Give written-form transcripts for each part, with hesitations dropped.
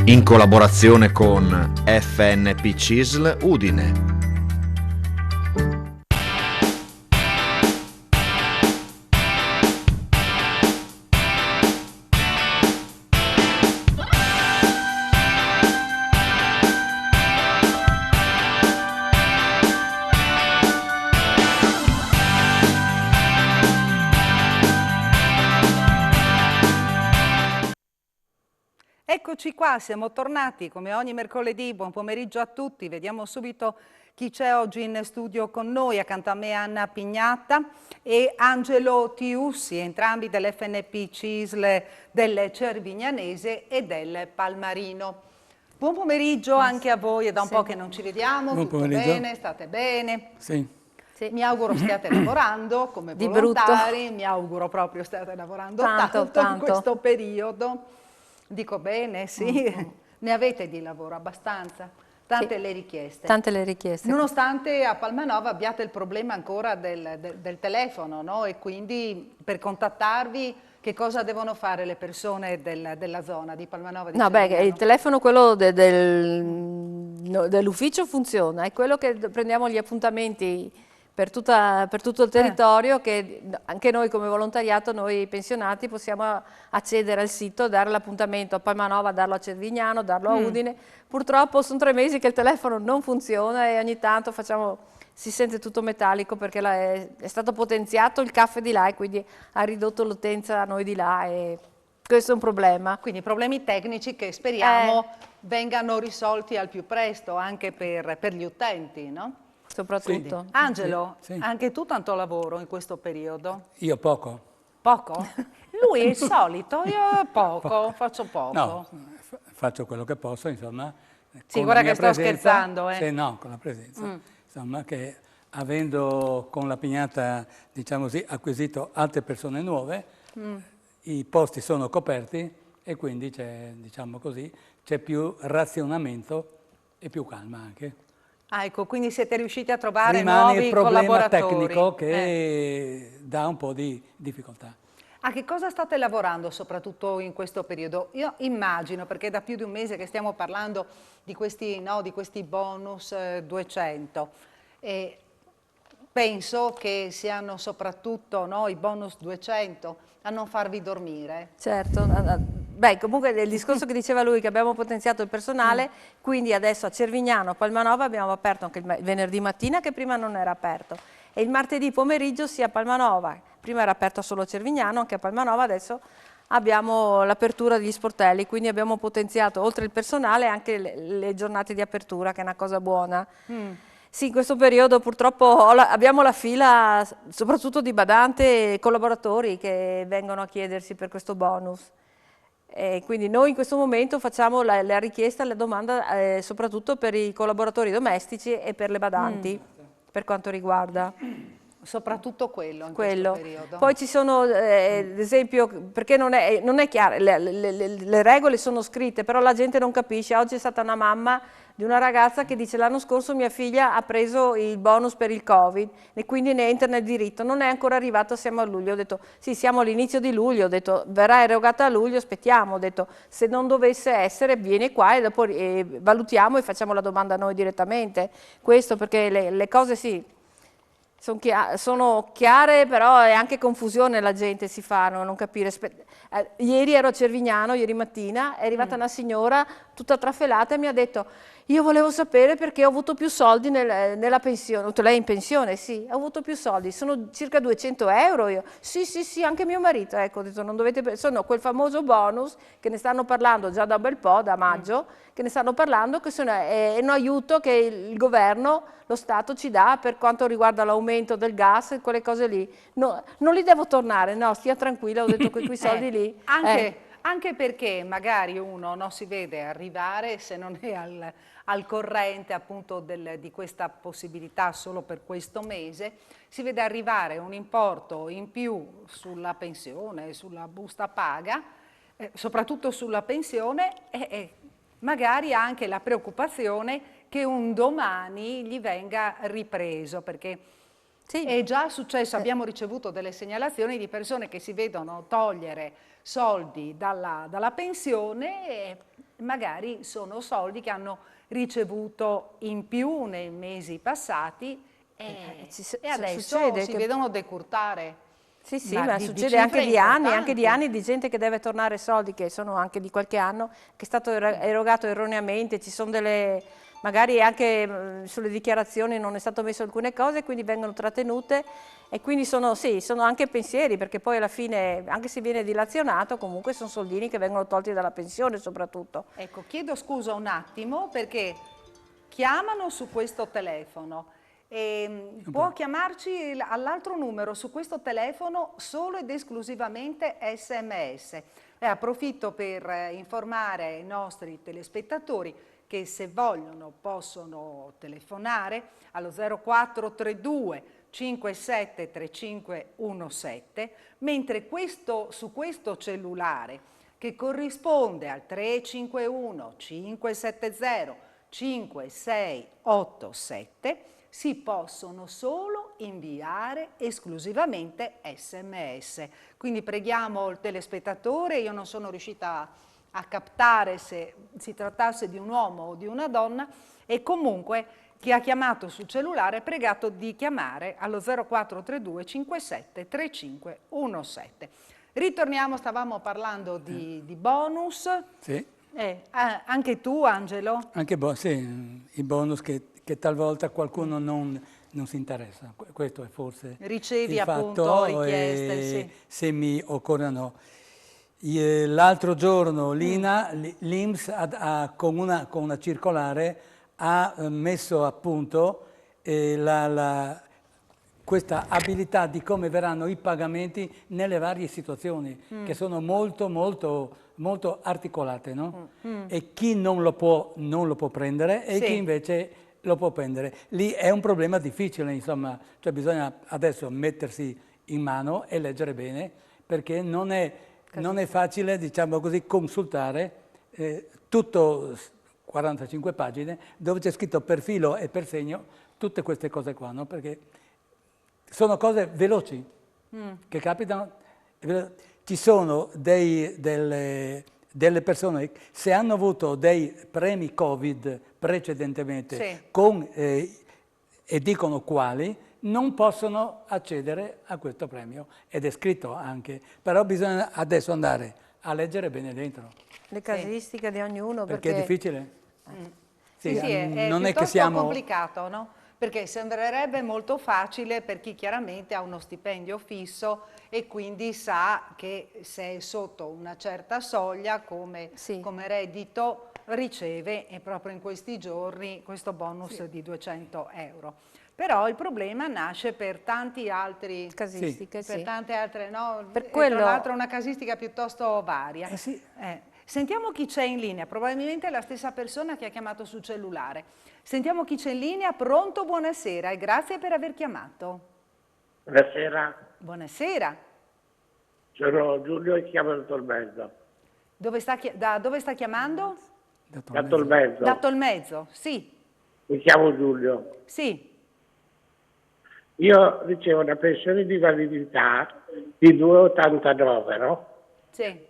in collaborazione con FNP CISL Udine. Eccoci qua, siamo tornati come ogni mercoledì. Buon pomeriggio a tutti. Vediamo subito chi c'è oggi in studio con noi. Accanto a me Anna Pignatta e Angelo Tiussi, entrambi dell'FNP CISL del Cervignanese e del Palmarino. Buon pomeriggio anche a voi, è da un po' che non ci vediamo. Buon tutto pomeriggio. bene? State bene? Sì. Mi auguro stiate lavorando come Di volontari, mi auguro proprio stiate lavorando tanto in questo periodo. Dico bene, sì. Ne avete di lavoro abbastanza? Tante le richieste. Tante le richieste. Nonostante a Palmanova abbiate il problema ancora del telefono, no? E quindi per contattarvi che cosa devono fare le persone della zona di Palmanova? No, beh, il telefono, quello dell'ufficio funziona, è quello che prendiamo gli appuntamenti per tutto il territorio, che anche noi come volontariato, noi pensionati, possiamo accedere al sito, dare l'appuntamento a Palmanova, darlo a Cervignano, darlo a Udine. Purtroppo sono 3 mesi che il telefono non funziona e ogni tanto si sente tutto metallico perché è stato potenziato il CAF di là e quindi ha ridotto l'utenza a noi di là e questo è un problema. Quindi problemi tecnici che speriamo vengano risolti al più presto anche per gli utenti, no? Soprattutto. Sì. Angelo, anche tu tanto lavoro in questo periodo? Io poco. Poco? Lui è il solito, io poco, faccio poco. No, faccio quello che posso, insomma. Sì, guarda che sto scherzando. Sì, no, con la presenza. Insomma, che avendo con la Pignata, diciamo così, acquisito altre persone nuove, i posti sono coperti e quindi c'è, diciamo così, c'è più razionamento e più calma anche. Ah, ecco, quindi siete riusciti a trovare Rimane nuovi il problema collaboratori. tecnico che dà un po' di difficoltà. A che cosa state lavorando soprattutto in questo periodo? Io immagino, perché da più di un mese che stiamo parlando di questi bonus 200, e penso che siano soprattutto i bonus 200 a non farvi dormire. Certo, beh, comunque il discorso che diceva lui, che abbiamo potenziato il personale, quindi adesso a Cervignano, a Palmanova abbiamo aperto anche il venerdì mattina che prima non era aperto e il martedì pomeriggio sia a Palmanova, prima era aperto solo a Cervignano, anche a Palmanova adesso abbiamo l'apertura degli sportelli, quindi abbiamo potenziato oltre il personale anche le giornate di apertura, che è una cosa buona. Sì, in questo periodo purtroppo abbiamo la fila soprattutto di badanti e collaboratori che vengono a chiedersi per questo bonus. E quindi noi in questo momento facciamo la richiesta, la domanda soprattutto per i collaboratori domestici e per le badanti, per quanto riguarda. Soprattutto quello in questo periodo. Poi ci sono, ad esempio, perché non è chiaro, le regole sono scritte, però la gente non capisce. Oggi è stata una mamma di una ragazza che dice l'anno scorso mia figlia ha preso il bonus per il Covid e quindi ne entra nel diritto, non è ancora arrivato, siamo a luglio. Ho detto sì, siamo all'inizio di luglio, ho detto verrà erogata a luglio, aspettiamo, ho detto se non dovesse essere viene qua e dopo valutiamo e facciamo la domanda noi direttamente. Questo perché le cose sì. Sono chiare, però è anche confusione, la gente si fa, non capire. Ieri ero a Cervignano, ieri mattina, è arrivata una signora tutta trafelata e mi ha detto io volevo sapere perché ho avuto più soldi nella pensione. Lei è in pensione? Sì, ho avuto più soldi, sono circa 200 euro io. Sì, anche mio marito. Ecco, ho detto, non dovete, sono quel famoso bonus che ne stanno parlando già da un bel po', da maggio, che ne stanno parlando, che è un aiuto che il governo, lo Stato ci dà per quanto riguarda l'aumento del gas e quelle cose lì. No, non li devo tornare, no, stia tranquilla, ho detto quei soldi lì. Anche perché magari uno non si vede arrivare se non è al corrente appunto di questa possibilità solo per questo mese, si vede arrivare un importo in più sulla pensione, sulla busta paga, soprattutto sulla pensione e magari anche la preoccupazione che un domani gli venga ripreso, perché è già successo, abbiamo ricevuto delle segnalazioni di persone che si vedono togliere soldi dalla pensione magari sono soldi che hanno ricevuto in più nei mesi passati e adesso succede si che- vedono decurtare. Sì, sì, Ma ma di succede anche cifre di anni, anche importanti. di anni di gente che deve tornare soldi che sono anche di qualche anno, che è stato erogato erroneamente, ci sono delle, magari anche sulle dichiarazioni non è stato messo alcune cose, quindi vengono trattenute e quindi sono, sì, sono anche pensieri, perché poi alla fine, anche se viene dilazionato, comunque sono soldini che vengono tolti dalla pensione soprattutto. Ecco, chiedo scusa un attimo perché chiamano su questo telefono. Può chiamarci all'altro numero su questo telefono solo ed esclusivamente SMS. Approfitto per informare i nostri telespettatori che se vogliono possono telefonare allo 0432 573517, mentre su questo cellulare, che corrisponde al 351 570 5687, si possono solo inviare esclusivamente SMS. Quindi preghiamo il telespettatore, io non sono riuscita a captare se si trattasse di un uomo o di una donna, e comunque chi ha chiamato sul cellulare è pregato di chiamare allo 0432 57 3517. Ritorniamo, stavamo parlando di bonus. Sì. Anche tu, Angelo? Anche sì, i bonus che talvolta qualcuno non si interessa. Questo è forse Ricevi il appunto fatto, richieste, sì. se mi occorrono. L'altro giorno l'INPS con una circolare ha messo a punto questa abilità di come verranno i pagamenti nelle varie situazioni, che sono molto, molto, molto articolate, no? E chi non lo può prendere e Sì. chi invece lo può prendere. Lì è un problema difficile, insomma, cioè bisogna adesso mettersi in mano e leggere bene, perché non è facile, diciamo così, consultare tutto 45 pagine dove c'è scritto per filo e per segno tutte queste cose qua, no? Perché sono cose veloci che capitano. Ci sono delle persone, se hanno avuto dei premi Covid precedentemente Sì. e dicono quali, non possono accedere a questo premio. Ed è scritto anche. Però bisogna adesso andare a leggere bene dentro. Le casistiche di ognuno, Perché è difficile. Sì, è non è che piuttosto siamo... complicato, no? Perché sembrerebbe molto facile per chi chiaramente ha uno stipendio fisso e quindi sa che se è sotto una certa soglia come reddito riceve proprio in questi giorni questo bonus di 200 euro. Però il problema nasce per tanti altri casistiche, per sì. tante altre, no? Per E quello- tra l'altro una casistica piuttosto varia. sì. Sentiamo chi c'è in linea, probabilmente è la stessa persona che ha chiamato sul cellulare. Sentiamo chi c'è in linea, pronto, buonasera e grazie per aver chiamato. Buonasera, Buonasera, sono Giulio e chiamo da Tolmezzo. da dove sta chiamando? Da Tolmezzo, Da Tolmezzo, sì, mi chiamo Giulio. sì. Io ricevo una pensione di validità di 2,89, no? Sì.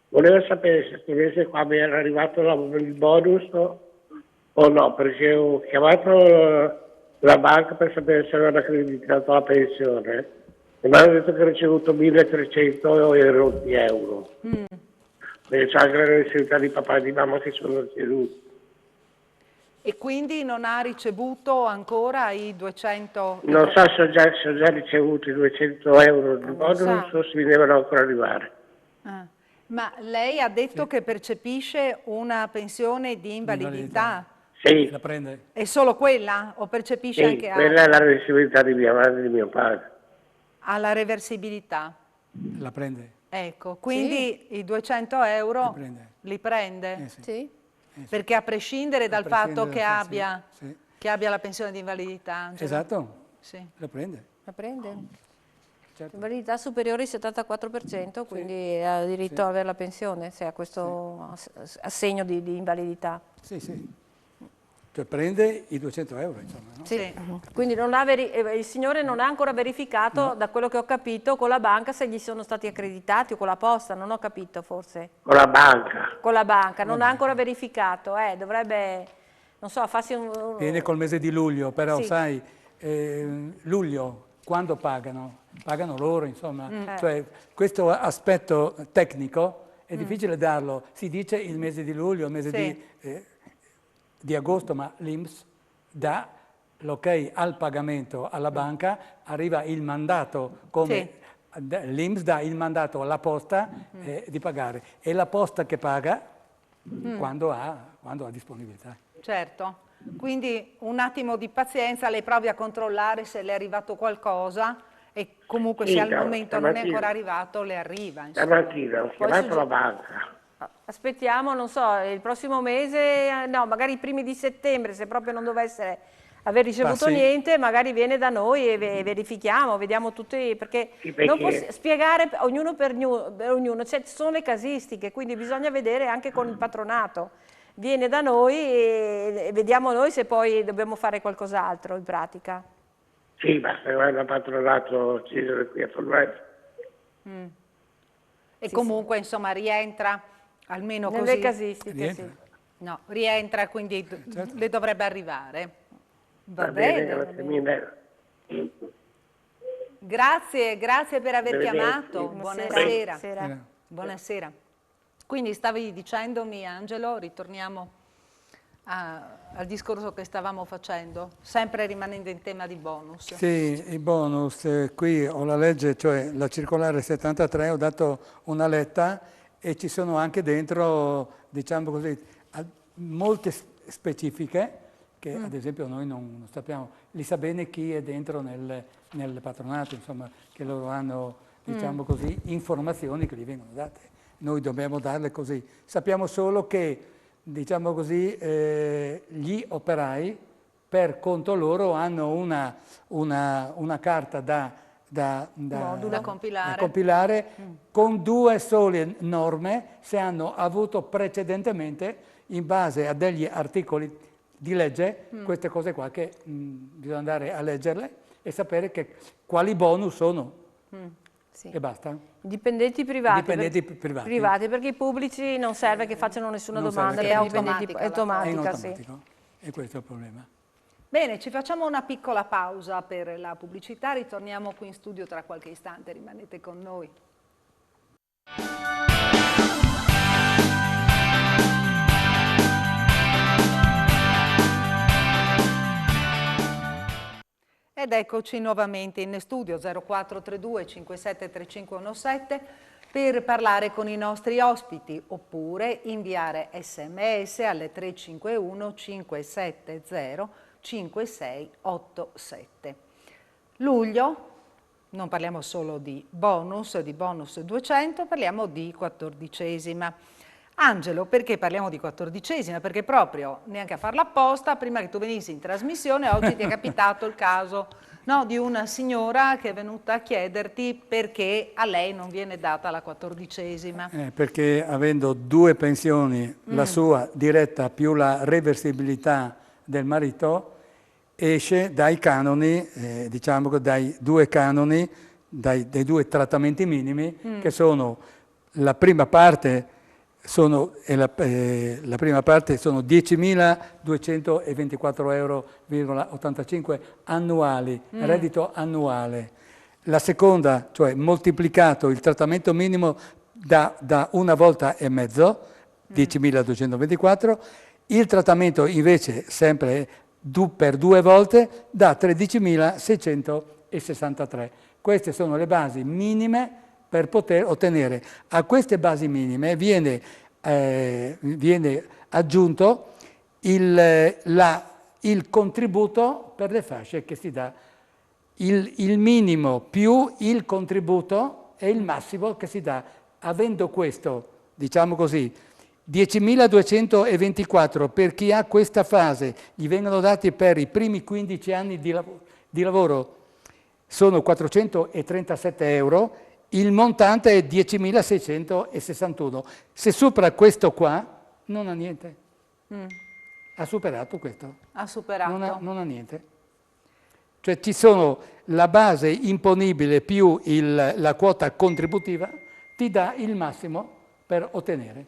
Volevo sapere se questo mese qua mi era arrivato il bonus o no, perché ho chiamato la banca per sapere se avevano accreditato la pensione e mi hanno detto che ho ricevuto 1.300 euro. Perché c'è anche la necessità di papà e di mamma che sono deceduti. E quindi non ha ricevuto ancora i 200? Non so se ho già ricevuto i 200 euro di bonus o se mi devono ancora arrivare. Ah. Ma lei ha detto che percepisce una pensione di invalidità? Sì, La prende? È solo quella o percepisce sì, anche quella è la altre? responsabilità di mia madre e di mio padre. Ha la reversibilità? La prende? Ecco, quindi i 200 euro prende. li prende? Sì. Sì? Perché a prescindere dal fatto che abbia, sì. che abbia la pensione di invalidità, Angelo? Esatto, Sì. la prende. La prende? Certo. Invalidità superiore al 74%, quindi ha diritto ad avere la pensione se ha questo assegno di invalidità. Sì, sì. cioè prende i 200 euro, insomma. No? Sì. Quindi il signore non ha ancora verificato, da quello che ho capito, con la banca se gli sono stati accreditati o con la posta, non ho capito forse. Con la banca. Con la banca, non ha ancora verificato, dovrebbe, non so, farsi un... Viene col mese di luglio, però Sì. sai, luglio, quando pagano? Pagano loro, insomma. Cioè, questo aspetto tecnico è difficile darlo. Si dice il mese di luglio, il mese di agosto, ma l'INPS dà l'ok al pagamento alla banca, arriva il mandato come... L'INPS dà il mandato alla posta di pagare. È la posta che paga quando ha disponibilità. Certo, quindi un attimo di pazienza, lei provi a controllare se le è arrivato qualcosa e comunque se al momento non è ancora arrivato le arriva. Stamattina ho chiamato la banca. Aspettiamo, non so, il prossimo mese, no, magari i primi di settembre, se proprio non dovesse aver ricevuto niente, magari viene da noi e verifichiamo, vediamo tutti, perché non spiegare ognuno per ognuno, ci sono le casistiche, quindi bisogna vedere anche con il patronato. Viene da noi e vediamo noi se poi dobbiamo fare qualcos'altro in pratica. Sì, ma se vai da patronato Cisole qui a Forlì. E comunque insomma rientra almeno così. Nelle casistiche, sì. No, rientra, quindi le dovrebbe arrivare. Va bene, bene. grazie mille. Grazie per aver chiamato. Buonasera. Buonasera. Buonasera. Quindi stavi dicendomi, Angelo, ritorniamo al discorso che stavamo facendo, sempre rimanendo in tema di bonus. Sì, i bonus, qui ho la legge, cioè la circolare 73, ho dato una letta e ci sono anche dentro, diciamo così, molte specifiche che ad esempio noi non sappiamo, li sa bene chi è dentro nel patronato, insomma, che loro hanno, diciamo così, informazioni che gli vengono date. Noi dobbiamo darle così. Sappiamo solo che, diciamo così, gli operai per conto loro hanno una carta da compilare con due sole norme se hanno avuto precedentemente, in base a degli articoli di legge, queste cose qua che bisogna andare a leggerle e sapere quali bonus sono. Sì. E basta. Dipendenti privati. Privati. Perché i pubblici non serve che facciano nessuna domanda. È automatica. È automatica, È sì. automatico. E questo è il problema. Bene, ci facciamo una piccola pausa per la pubblicità, ritorniamo qui in studio tra qualche istante, rimanete con noi. Ed eccoci nuovamente in studio 0432 573517 per parlare con i nostri ospiti oppure inviare sms alle 351 570 5687. Luglio, non parliamo solo di bonus 200, parliamo di 14esima. Angelo, perché parliamo di 14esima? Perché proprio, neanche a farla apposta, prima che tu venissi in trasmissione, oggi ti è capitato il caso, no, di una signora che è venuta a chiederti perché a lei non viene data la 14esima. Perché avendo due pensioni, la sua diretta più la reversibilità del marito, esce dai canoni, diciamo dai due canoni, dai due trattamenti minimi, che sono la prima parte sono 10.224,85 euro annuali, reddito annuale. La seconda, cioè moltiplicato il trattamento minimo da una volta e mezzo, 10.224, il trattamento invece sempre per due volte da 13.663. Queste sono le basi minime per poter ottenere. A queste basi minime viene aggiunto il contributo per le fasce che si dà. Il minimo più il contributo è il massimo che si dà. Avendo questo, diciamo così, 10.224 per chi ha questa fase, gli vengono dati per i primi 15 anni di lavoro, sono 437 euro, il montante è 10.661. Se supera questo qua, non ha niente. ha superato questo. Ha superato. Non ha niente. Cioè ci sono la base imponibile più la quota contributiva, ti dà il massimo per ottenere.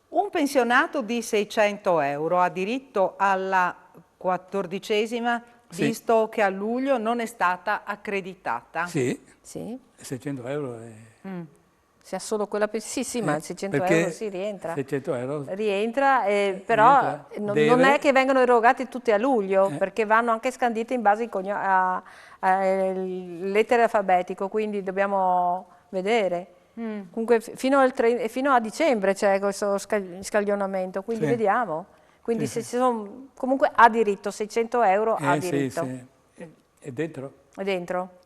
Un pensionato di 600 euro ha diritto alla 14ª, Sì. visto che a luglio non è stata accreditata. Sì, Sì, 600 euro è... se ha solo quella sì, sì, ma il 600 perché euro si rientra. 600 euro... Rientra, però rientra, non deve- è che vengono erogati tutti a luglio, perché vanno anche scandite in base al lettere alfabetico, quindi dobbiamo vedere. Comunque fino a dicembre c'è questo scaglionamento, quindi Sì. vediamo. Quindi Sì, se sono, comunque ha diritto, 600 euro ha sì, diritto. sì. È dentro. È dentro?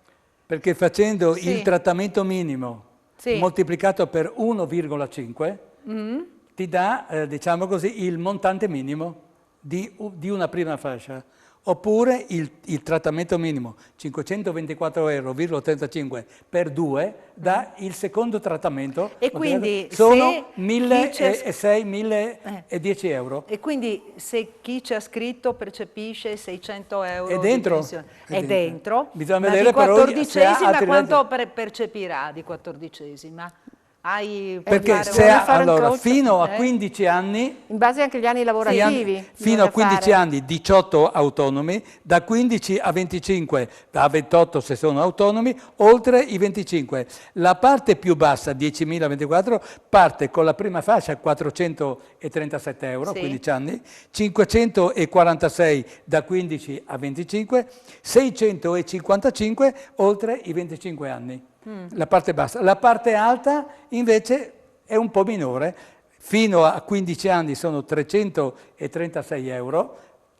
Perché facendo Sì. il trattamento minimo Sì. moltiplicato per 1,5 ti dà, diciamo così, il montante minimo di una prima fascia. Oppure il trattamento minimo 524,35 euro per 2 dà il secondo trattamento. E quindi sono se 1.600, 1.010 euro. E quindi se chi ci ha scritto percepisce 600 euro È dentro. di pensione, È è dentro. dentro, Bisogna ma vedere di però se ha 14ª altri quanto percepirà di 14ª? Perché fare se Vuole fare un allora, conto? fino a 15 anni In base anche agli anni lavorativi. fino a bisogna 15 fare. anni 18 autonomi, da 15 a 25, da 28 se sono autonomi, oltre i 25. La parte più bassa, 10.024, parte con la prima fascia 437 euro, Sì. 15 anni, 546 da 15 a 25, 655 oltre i 25 anni. La parte bassa. La parte alta invece è un po' minore. Fino a 15 anni sono 336 euro,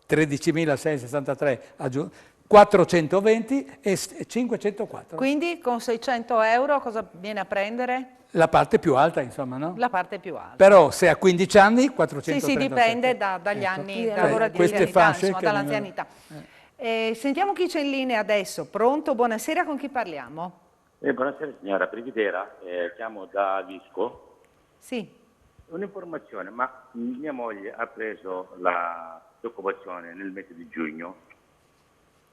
13.663 420 e 504. Quindi con 600 euro cosa viene a prendere? La parte più alta, insomma, no? La parte più alta. Però se a 15 anni, Sì, 437. sì, dipende dagli Ecco. anni, Queste dall'anzianità, fasce insomma, che dall'anzianità. Sentiamo chi c'è in linea adesso. Pronto? Buonasera, con chi parliamo? Buonasera signora Brighidera, chiamo da Visco. Sì. Un'informazione, ma mia moglie ha preso l'occupazione nel mese di giugno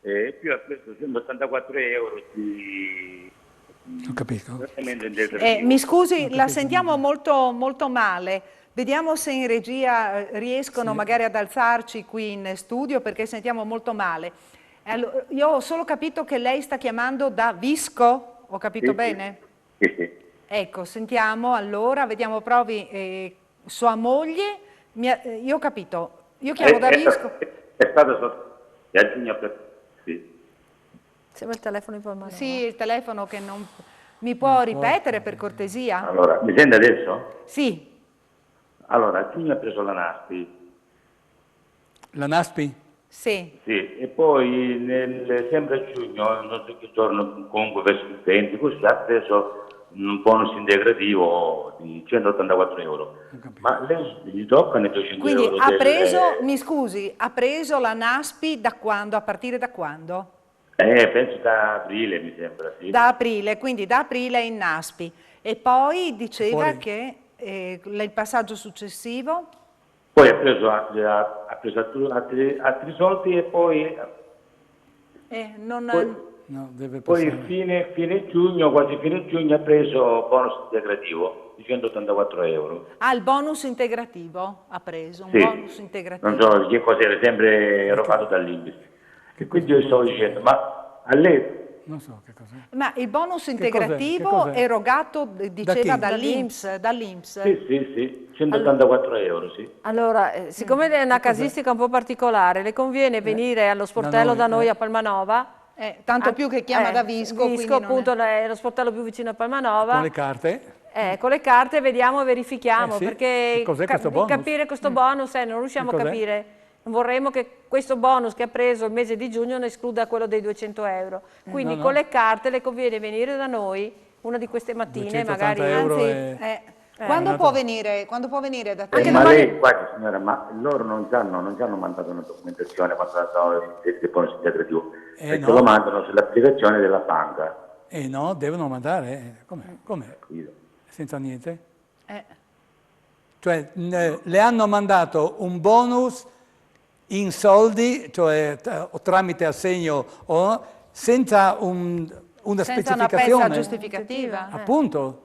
e più ha preso 184 euro di Non capisco. trattamento integrativo. Mi scusi, la sentiamo molto, molto male. Vediamo se in regia riescono magari ad alzarci qui in studio perché sentiamo molto male. Allora, io ho solo capito che lei sta chiamando da Visco, ho capito bene? Sì, sì. Ecco, sentiamo allora, vediamo, provi sua moglie. Io ho capito, io chiamo da Visco. È stato a giugno sì. Sembra il telefono in palmano. Sì, il telefono che non... Mi può ripetere per cortesia? Allora, mi sente adesso? Sì. Allora, a giugno ha preso la NASPI, La NASPI? Sì. sì, e poi sempre a giugno, non so che giorno, comunque verso il 20, così ha preso un bonus integrativo di 184 euro. Ma lei gli toccano i 200 Quindi euro ha preso, mi scusi, ha preso la NASPI da quando? A partire da quando? Penso da aprile, mi sembra, sì. Da aprile, quindi da aprile è in NASPI. E poi diceva Fuori. che il passaggio successivo? Poi ha preso altri soldi e poi No, deve poi passare. fine giugno, quasi fine giugno, ha preso bonus integrativo di 184 euro. Ah, il bonus integrativo ha preso, un Sì, bonus integrativo. non so che cos'era, sempre erogato dall'INPS. E quindi io stavo dicendo, ma a lei Non so che cos'è. Ma il bonus cos'è? integrativo Che cos'è? erogato, diceva, chi? dall'INPS. Sì, 184 euro, sì. Allora, siccome è una casistica un po' particolare, le conviene venire allo sportello da noi a Palmanova. Tanto più che chiama da Visco. quindi Visco, non appunto, è lo sportello più vicino a Palmanova. Con le carte? Con le carte vediamo e verifichiamo, Sì. perché Che cos'è questo bonus? capire questo bonus non riusciamo a Che cos'è? capire. Non vorremmo che questo bonus che ha preso il mese di giugno ne escluda quello dei 200 euro. Quindi no. con le carte le conviene venire da noi una di queste mattine, 280 magari. euro. Anzi, quando può venire da te? Ma lei, guardi signora, ma loro non ci hanno mandato una documentazione quando hanno il bonus integrativo, perché no. lo mandano sull'applicazione della banca. No, devono mandare. Com'è? Capito? Senza niente? Eh. Cioè, le hanno mandato un bonus in soldi, cioè o tramite assegno o senza una Senza una specificazione. pezza giustificativa. Appunto.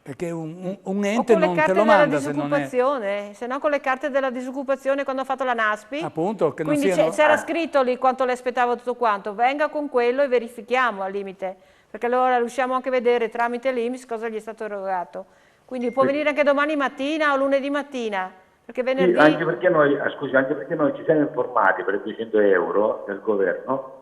Perché un O ente con le non te carte lo della manda se non è... disoccupazione, se no con le carte della disoccupazione quando ho fatto la NASPI. Appunto, che non Quindi siano... c'era scritto lì quanto le aspettava tutto quanto, venga con quello e verifichiamo al limite, perché allora riusciamo anche a vedere tramite l'INPS cosa gli è stato erogato. Quindi può venire anche domani mattina o lunedì mattina, perché venerdì... Sì, anche perché noi, scusi, anche perché noi ci siamo informati per i 200 euro del governo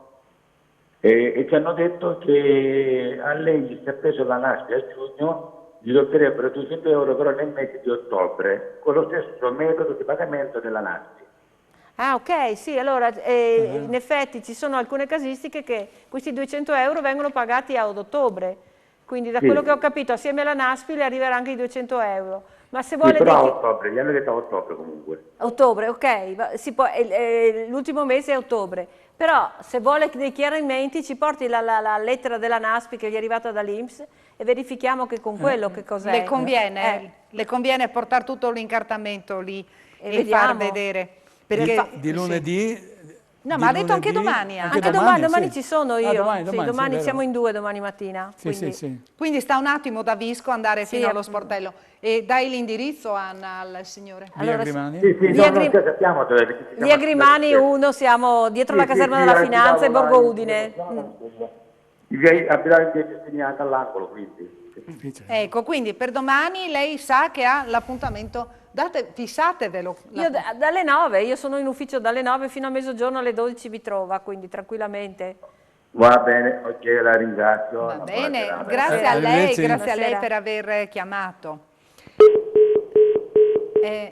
e ci hanno detto che a lei gli si è preso la NASPI a giugno, gli toccherebbero 200 euro però nel mese di ottobre, con lo stesso metodo di pagamento della NASPI. Ah, ok, sì, allora in effetti ci sono alcune casistiche che questi 200 euro vengono pagati ad ottobre, quindi da Sì. quello che ho capito assieme alla NASPI le arriverà anche i 200 euro. Ma se Sì, vuole però a dei- ottobre, gli hanno detto a ottobre comunque. Ottobre, ok, l'ultimo mese è ottobre, però se vuole dei chiarimenti ci porti la lettera della NASPI che gli è arrivata dall'INPS e verifichiamo che con quello che cos'è. Le conviene portare tutto l'incartamento lì E e far vediamo. vedere. Perché, Di lunedì... No, di ma ha detto anche lunedì- domani. Anche domani sì. ci sono Ah, io, domani, sì, sì, domani vero. siamo in 2 domani mattina. Sì, quindi- sì. Quindi sta un attimo da Visco andare Sì, fino allo appunto. sportello. E dai l'indirizzo, Anna, al signore. Via Allora, Grimani? Sì, sì, Via no, noi Grim- sappiamo dove perché ci siamo Via Grimani affidati. 1, siamo dietro Sì, la caserma sì, della sì, Finanza e abitavo là Borgo in- Udine. Abitavo in via Giustiniana all'angolo, quindi. Ecco, quindi per domani lei sa che ha l'appuntamento. Fissatevelo. Io dalle 9, io sono in ufficio dalle 9 fino a mezzogiorno alle 12 vi trova, quindi tranquillamente. Va bene, ok, la ringrazio. Va Una bene, buona serata. grazie a lei, Arrivederci. grazie a lei Buonasera. per aver chiamato.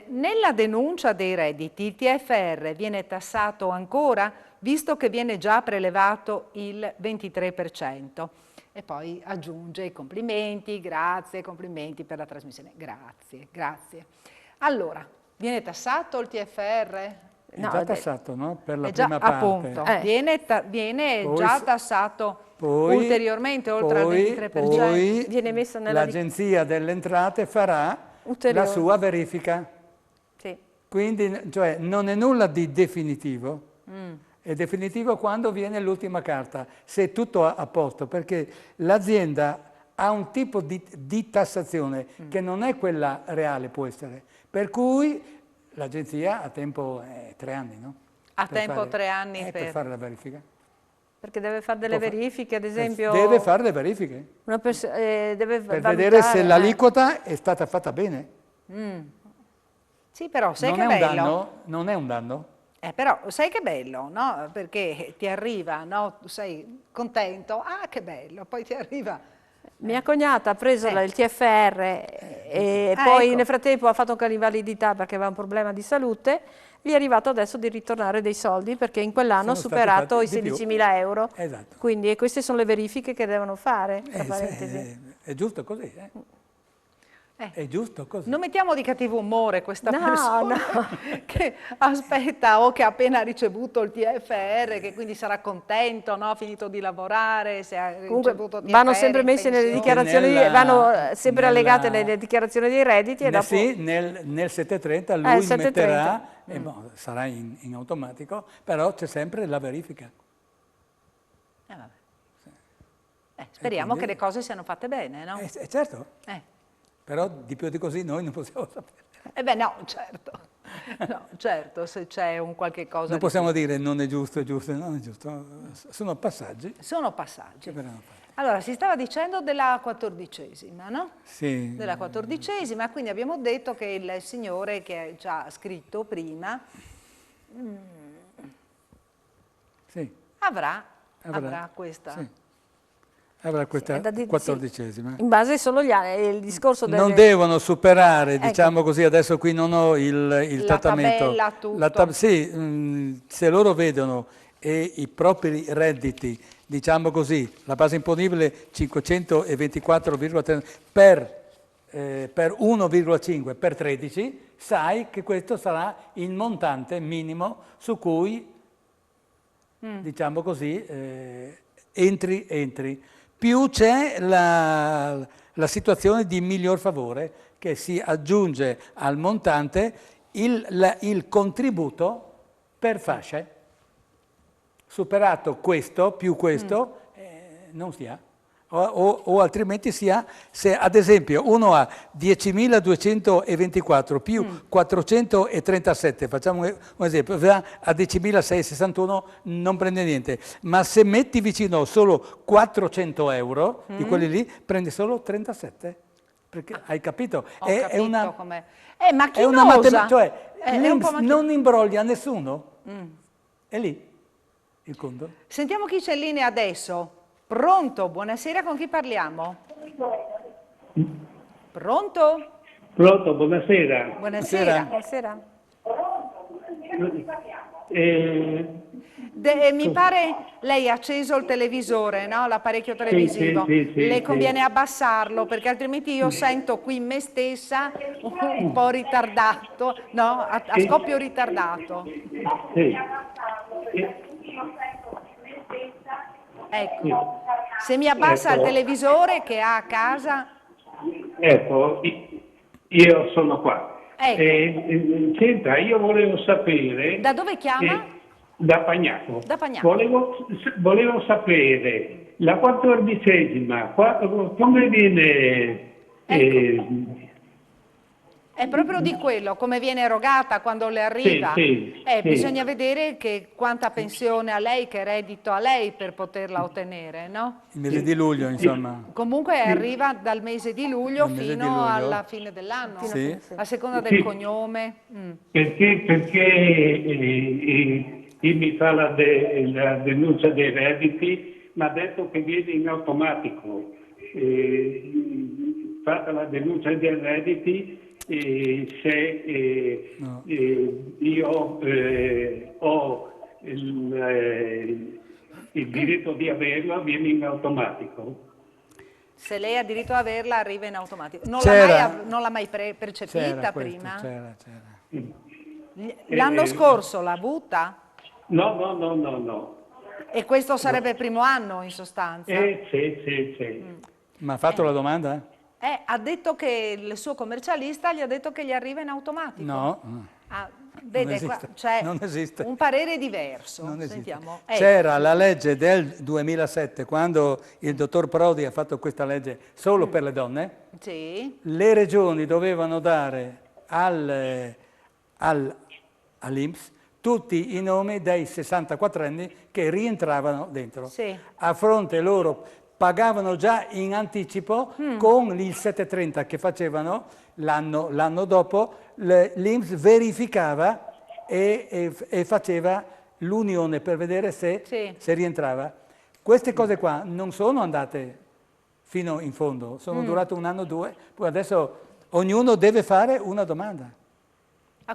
Nella denuncia dei redditi il TFR viene tassato ancora, visto che viene già prelevato il 23%. E poi aggiunge i complimenti, grazie, complimenti per la trasmissione. Grazie, grazie. Allora, viene tassato il TFR? È No, già è tassato, no? Per la È già, prima parte. appunto, viene Poi già se- tassato Poi- ulteriormente oltre al poi- 23%. Poi Viene messo nella l'Agenzia delle Entrate farà Ulteriore. la sua verifica. Sì. Quindi cioè, non è nulla di definitivo. È definitivo quando viene l'ultima carta, se è tutto a posto, perché l'azienda ha un tipo di tassazione che non è quella reale, può essere. Per cui l'agenzia ha tempo 3 anni, no? Ha Per tempo fare- 3 anni per fare la verifica. Perché deve fare delle verifiche, ad esempio... Deve fare le verifiche una deve per valutare, vedere se l'aliquota è stata fatta bene. Sì, però sai Non che è un bello? danno? Non è un danno? Però sai che bello, no? Perché ti arriva, no? Tu sei contento, ah che bello, poi ti arriva. Mia cognata ha preso il TFR e Ah, poi ecco. nel frattempo ha fatto invalidità perché aveva un problema di salute, gli è arrivato adesso di ritornare dei soldi perché in quell'anno ha Sono stati superato i fatti di più. 16.000 euro. Esatto. Quindi queste sono le verifiche che devono fare, tra parentesi. È giusto così, È giusto così. Non mettiamo di cattivo umore questa No, persona che aspetta o che ha appena ricevuto il TFR, che quindi sarà contento, no? Ha finito di lavorare, se ha Comunque ricevuto TFR vanno sempre in messe nelle pensione. dichiarazioni, vanno sempre allegate nelle dichiarazioni dei redditi e dopo... Sì, nel 730 lui 730. metterà, e sarà in automatico, però c'è sempre la verifica. Vabbè. Speriamo che le cose siano fatte bene, no? Certo, Eh. però di più di così noi non possiamo sapere. Beh, no, certo. No, certo, se c'è un qualche cosa Non di possiamo dire non è giusto, non è giusto. Sono passaggi Sono passaggi. che verranno fatti. Allora, si stava dicendo della 14ª, no? Sì, Della 14ª, quindi abbiamo detto che il signore che ha già scritto prima sì, avrà questa... sì. Avrà questa È da dire- 14ª. In base solo il discorso delle... Non devono superare, diciamo così, adesso qui non ho il La trattamento. tabella, tutto. Sì, se loro vedono e i propri redditi, diciamo così, la base imponibile 524,3 per 1,5 per 13, sai che questo sarà il montante minimo su cui, diciamo così, entri. Più c'è la situazione di miglior favore che si aggiunge al montante il contributo per fasce. Superato questo, più questo, non si ha. O altrimenti si ha, se ad esempio uno ha 10.224 più 437, facciamo un esempio, va a 10.661, non prende niente, ma se metti vicino solo 400 euro di quelli lì, prende solo 37. Perché, hai capito? Ho capito una, com'è. Ma chi è una osa? matematica, cioè È un l'INPS po' non imbroglia nessuno, è lì il conto. Sentiamo chi c'è in linea adesso. Pronto? Buonasera, con chi parliamo? Pronto? Pronto, buonasera. Buonasera. Buonasera. Mi pare lei ha acceso il televisore, no? L'apparecchio televisivo. sì, Le conviene abbassarlo perché altrimenti io sento qui me stessa un po' ritardato, no? A scoppio ritardato. Sì. Ecco, se mi abbassa il televisore che ha a casa, Ecco, io sono qua. Ecco. Senta, io volevo sapere... Da dove chiama? Da Pagnaco. Da Pagnaco. Volevo sapere la 14ª, come viene... È proprio di quello, come viene erogata quando le arriva. Sì. Bisogna vedere quanta pensione ha lei, che reddito ha lei per poterla ottenere, no? Il mese di luglio, insomma. Comunque arriva dal mese di luglio Dal mese fino di luglio. alla fine dell'anno, Sì. a seconda del cognome. Perché chi mi fa la denuncia dei redditi mi ha detto che viene in automatico. Fatta la denuncia dei redditi, se io ho il diritto di averlo, viene in automatico. Se lei ha diritto ad averla, arriva in automatico. Non l'ha mai percepita prima? C'era. L'anno scorso l'ha avuta? No. E questo sarebbe il primo anno, in sostanza? Sì. Ma ha fatto la domanda? Ha detto che il suo commercialista gli ha detto che gli arriva in automatico. No. Vede, qua c'è non esiste. un parere diverso. Non esiste. Sentiamo. C'era la legge del 2007, quando il dottor Prodi ha fatto questa legge solo per le donne. Sì. Le regioni dovevano dare all'INPS tutti i nomi dei 64enni che rientravano dentro. Sì. A fronte loro pagavano già in anticipo con il 730 che facevano l'anno dopo, l'INPS verificava e faceva l'unione per vedere se rientrava. Queste cose qua non sono andate fino in fondo, sono durate un anno o due, poi adesso ognuno deve fare una domanda.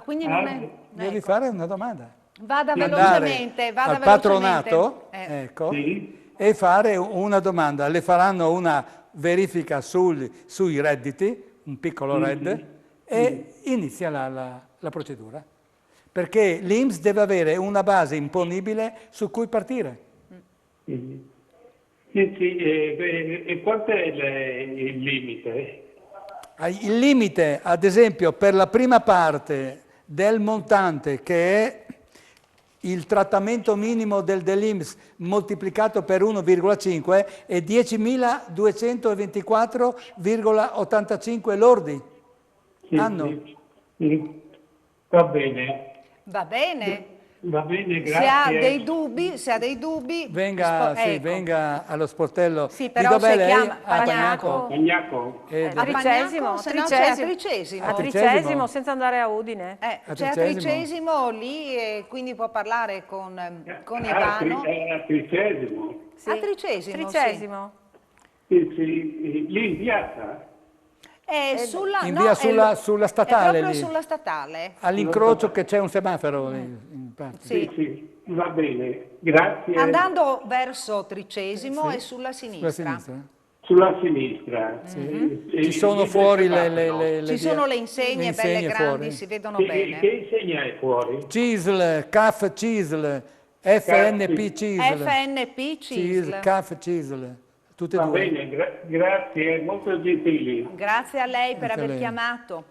Quindi non è... Devi fare una domanda. Vada Andare velocemente, al patronato, ecco, e fare una domanda. Le faranno una verifica sui redditi, un piccolo RED, e inizia la procedura. Perché l'INPS deve avere una base imponibile su cui partire. E quanto è il limite? Il limite, ad esempio, per la prima parte del montante, che è il trattamento minimo dell'INPS moltiplicato per 1,5, è 10.224,85 lordi anno. Va bene. Va bene. Va bene, grazie. Se ha dei dubbi, venga, ecco. venga allo sportello. Sì, però di dov'è se lei? chiama A Pagnaco. Pagnaco. A Pagnaco, se no c'è a Tricesimo. A Tricesimo, senza andare a Udine. C'è a Tricesimo lì e quindi può parlare con Ivano. A Tricesimo. Sì. A Tricesimo, Tricesimo. Sì. Lì in piazza? In via sulla statale. È proprio lì. sulla statale. All'incrocio che c'è un semaforo lì, in parte. Sì, va bene, grazie. Andando verso Tricesimo e sulla sinistra. Sulla sinistra. Ci sono fuori Ci sono le insegne belle grandi, fuori. si vedono Che bene. insegna è fuori? CISL, CAF CISL, FNP CISL. FNP CISL. CAF CISL, tutte e Va due. bene, grazie, molto gentili. Grazie a lei per Grazie a aver lei. chiamato.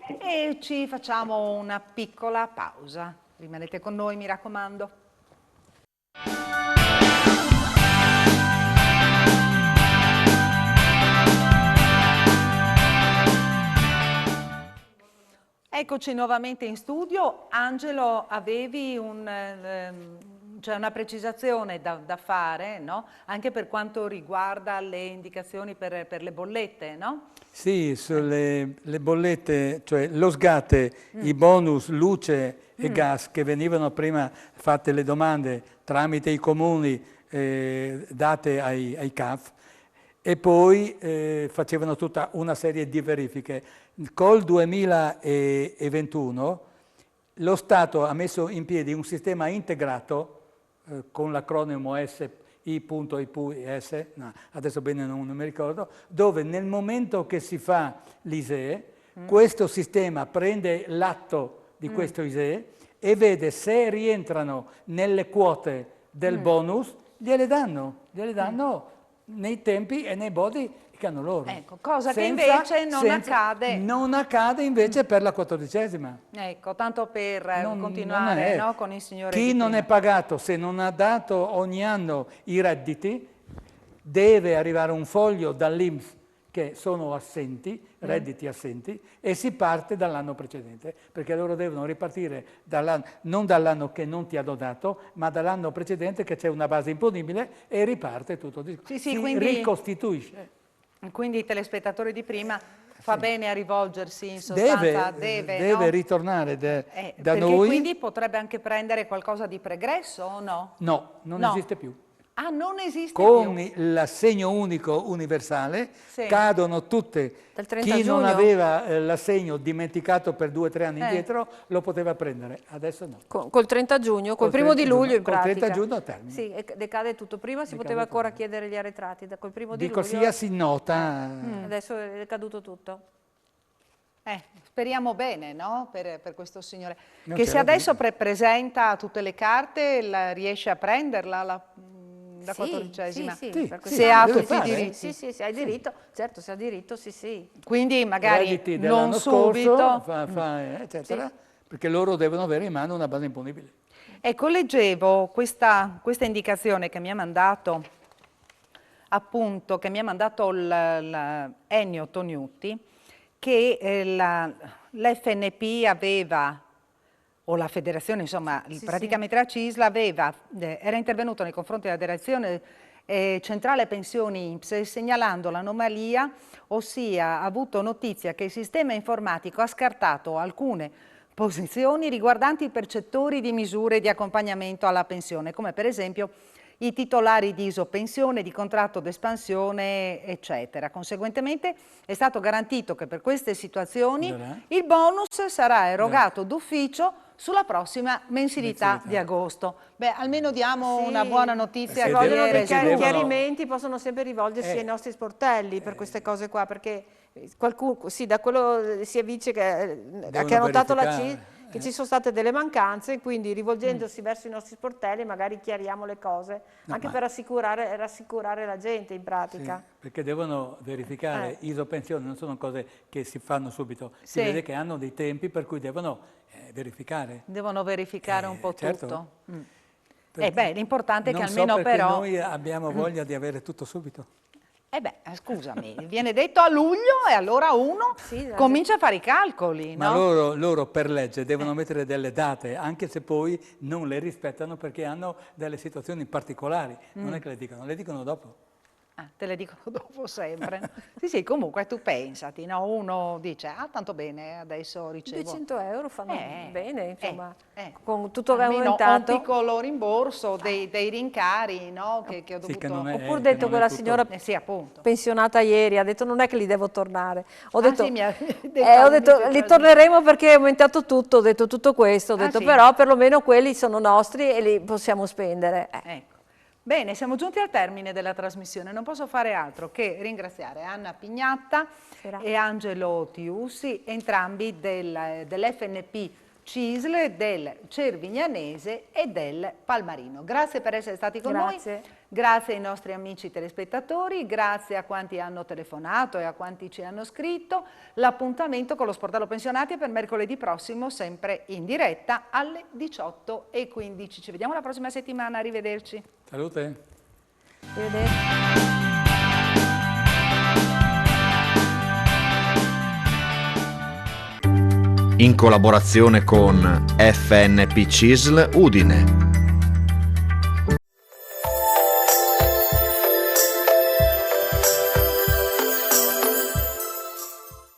e ci facciamo una piccola pausa. Rimanete con noi, mi raccomando. Eccoci nuovamente in studio. Angelo, avevi cioè una precisazione da fare, no? Anche per quanto riguarda le indicazioni per le bollette, no? Sì, sulle le bollette, cioè lo SGATE, i bonus luce e gas che venivano prima fatte le domande tramite i comuni date ai CAF, e poi facevano tutta una serie di verifiche. Col 2021 lo Stato ha messo in piedi un sistema integrato con l'acronimo SI.IPS, no, adesso bene non mi ricordo, dove nel momento che si fa l'ISEE, questo sistema prende l'atto di questo ISEE e vede se rientrano nelle quote del bonus, gliele danno nei tempi e nei modi che hanno loro. Ecco, cosa che invece non accade. Non accade invece per la 14ª. Ecco, tanto per continuare, no, con il signore Chi di non prima. è pagato, se non ha dato ogni anno i redditi, deve arrivare un foglio dall'INPS che sono assenti, redditi assenti, e si parte dall'anno precedente, perché loro devono ripartire non dall'anno che non ti hanno dato, ma dall'anno precedente che c'è una base imponibile e riparte tutto. Si ricostituisce. Quindi i telespettatori di prima fa bene a rivolgersi in sostanza, deve no? ritornare da perché noi. Quindi potrebbe anche prendere qualcosa di pregresso o no? No, non esiste più. Ah, non esiste Con più? l'assegno unico universale Sì. cadono tutte. Dal 30 Chi non giugno? aveva l'assegno dimenticato per 2 o 3 anni indietro lo poteva prendere, adesso no. Col 30 giugno, col primo di luglio in col pratica. 30 giugno termina. Sì, e decade tutto. Prima si poteva ancora chiedere gli arretrati, col primo di Di luglio. qualsiasi nota. Adesso è caduto tutto. Speriamo bene, no? Per questo signore. Non Che c'è se da adesso presenta tutte le carte, riesce a prenderla la 14ª? Sì, Sì, per sì, se ha deve tutti i fare. diritti. Sì, hai diritto, certo, se ha diritto, sì. Quindi magari Redditi non dell'anno subito. scorso, eccetera, perché loro devono avere in mano una base imponibile. Ecco, leggevo questa indicazione che mi ha mandato appunto, Ennio Tognutti, che l'FNP aveva, o la federazione, insomma, praticamente la CISL era intervenuto nei confronti della direzione centrale pensioni INPS segnalando l'anomalia, ossia ha avuto notizia che il sistema informatico ha scartato alcune posizioni riguardanti i percettori di misure di accompagnamento alla pensione, come per esempio i titolari di isopensione, di contratto d'espansione, eccetera. Conseguentemente è stato garantito che per queste situazioni il bonus sarà erogato d'ufficio sulla prossima mensilità di agosto. Beh, almeno diamo una buona notizia. Se vogliono dei devono- chiarimenti possono sempre rivolgersi ai nostri sportelli per queste cose qua, perché qualcuno, da quello si evince che ha notato la verificare. CISL che ci sono state delle mancanze, quindi rivolgendosi verso i nostri sportelli magari chiariamo le cose, anche per rassicurare la gente in pratica. Sì, perché devono verificare isopensione, non sono cose che si fanno subito, si Sì. vede che hanno dei tempi per cui devono verificare. Devono verificare un po' certo. tutto. Perché L'importante è che non so almeno perché però... noi abbiamo voglia di avere tutto subito. Scusami, viene detto a luglio e allora uno comincia a fare i calcoli, Ma no? loro per legge devono mettere delle date, anche se poi non le rispettano perché hanno delle situazioni particolari. Non è che le dicono dopo. Te le dicono dopo sempre. Sì, comunque tu pensati, no? Uno dice, tanto bene, adesso ricevo... 200 euro fanno bene, insomma, con tutto aumentato. un piccolo rimborso dei rincari, no? Che ho dovuto... Sì, che non è- Oppure che detto non è quella tutto- signora sì, appunto. pensionata ieri, ha detto non è che li devo tornare. Ho detto, sì, mi ha detto ho all'inizio detto del li torneremo perché è aumentato tutto, ho detto tutto questo, ho detto sì? però perlomeno quelli sono nostri e li possiamo spendere. Ecco. Bene, siamo giunti al termine della trasmissione. Non posso fare altro che ringraziare Anna Pignatta e Angelo Tiussi, entrambi dell'FNP CISL, del Cervignanese e del Palmarino. Grazie per essere stati con noi. Grazie ai nostri amici telespettatori, grazie a quanti hanno telefonato e a quanti ci hanno scritto. L'appuntamento con lo Sportello Pensionati è per mercoledì prossimo, sempre in diretta alle 18:15. Ci vediamo la prossima settimana, arrivederci. Salute. Arrivederci. In collaborazione con FNP CISL Udine.